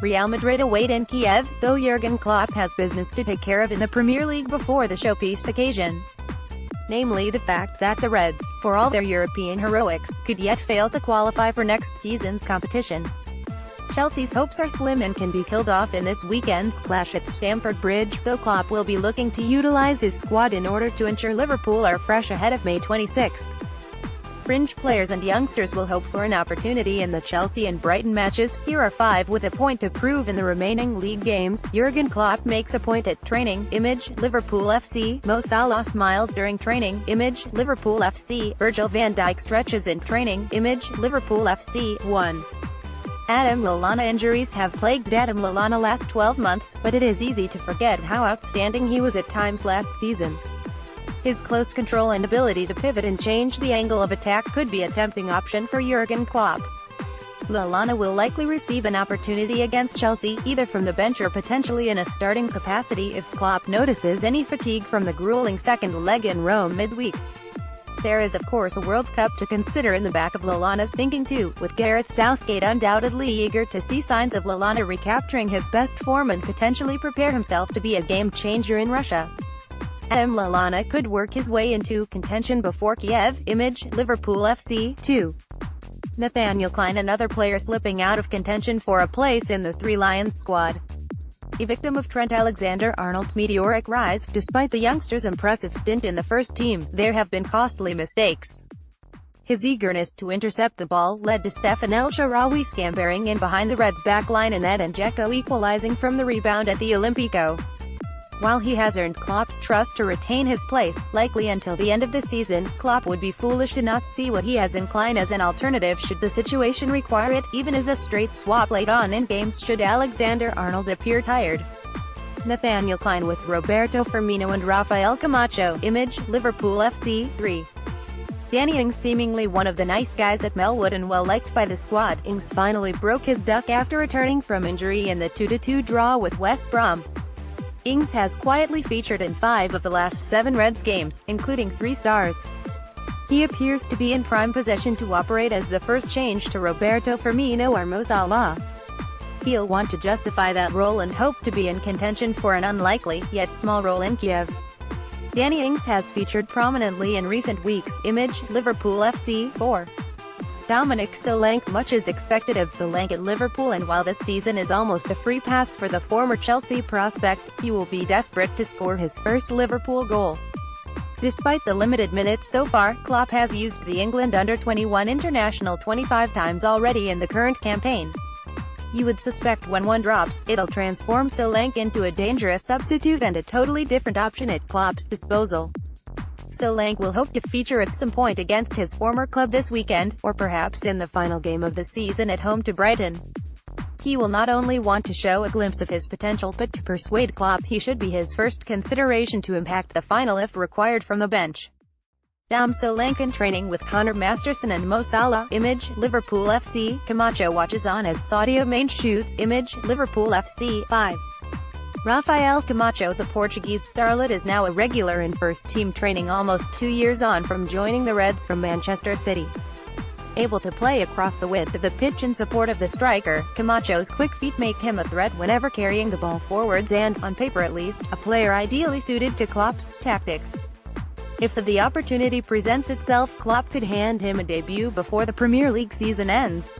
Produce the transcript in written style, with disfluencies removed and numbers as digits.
Real Madrid await in Kiev, though Jurgen Klopp has business to take care of in the Premier League before the showpiece occasion. Namely the fact that the Reds, for all their European heroics, could yet fail to qualify for next season's competition. Chelsea's hopes are slim and can be killed off in this weekend's clash at Stamford Bridge, though Klopp will be looking to utilise his squad in order to ensure Liverpool are fresh ahead of May 26. Fringe players and youngsters will hope for an opportunity in the Chelsea and Brighton matches. Here are 5 with a point to prove in the remaining league games. Jurgen Klopp makes a point at training. Image, Liverpool FC. Mo Salah smiles during training. Image, Liverpool FC. Virgil van Dijk stretches in training. Image, Liverpool FC. 1. Adam Lallana. Injuries have plagued Adam Lallana last 12 months, but it is easy to forget how outstanding he was at times last season. His close control and ability to pivot and change the angle of attack could be a tempting option for Jurgen Klopp. Lallana will likely receive an opportunity against Chelsea, either from the bench or potentially in a starting capacity if Klopp notices any fatigue from the grueling second leg in Rome midweek. There is of course a World Cup to consider in the back of Lallana's thinking too, with Gareth Southgate undoubtedly eager to see signs of Lallana recapturing his best form and potentially prepare himself to be a game-changer in Russia. Adam Lallana could work his way into contention before Kiev. Image, Liverpool FC. 2. Nathaniel Clyne. Another player slipping out of contention for a place in the Three Lions squad. A victim of Trent Alexander-Arnold's meteoric rise, despite the youngster's impressive stint in the first team, there have been costly mistakes. His eagerness to intercept the ball led to Stefan El Shaarawy scampering in behind the Reds' backline and Edin Dzeko equalizing from the rebound at the Olympico. While he has earned Klopp's trust to retain his place, likely until the end of the season, Klopp would be foolish to not see what he has in Clyne as an alternative should the situation require it, even as a straight swap late on in games should Alexander-Arnold appear tired. Nathaniel Clyne with Roberto Firmino and Rafael Camacho. Image, Liverpool FC. 3. Danny Ings. Seemingly one of the nice guys at Melwood and well liked by the squad, Ings finally broke his duck after returning from injury in the 2-2 draw with West Brom. Ings has quietly featured in 5 of the last 7 Reds games, including 3 stars. He appears to be in prime position to operate as the first change to Roberto Firmino or Mo Salah. He'll want to justify that role and hope to be in contention for an unlikely, yet small role in Kiev. Danny Ings has featured prominently in recent weeks. Image, Liverpool FC. 4. Dominic Solanke. Much is expected of Solanke at Liverpool, and while this season is almost a free pass for the former Chelsea prospect, he will be desperate to score his first Liverpool goal. Despite the limited minutes so far, Klopp has used the England under-21 international 25 times already in the current campaign. You would suspect when one drops, it'll transform Solanke into a dangerous substitute and a totally different option at Klopp's disposal. Solanke will hope to feature at some point against his former club this weekend, or perhaps in the final game of the season at home to Brighton. He will not only want to show a glimpse of his potential but to persuade Klopp he should be his first consideration to impact the final if required from the bench. Dom Solanke in training with Connor Masterson and Mo Salah. Image, Liverpool FC. Camacho watches on as Sadio Mane shoots. Image, Liverpool FC. 5. Rafael Camacho. The Portuguese starlet is now a regular in first-team training almost 2 years on from joining the Reds from Manchester City. Able to play across the width of the pitch in support of the striker, Camacho's quick feet make him a threat whenever carrying the ball forwards and, on paper at least, a player ideally suited to Klopp's tactics. If the opportunity presents itself, Klopp could hand him a debut before the Premier League season ends.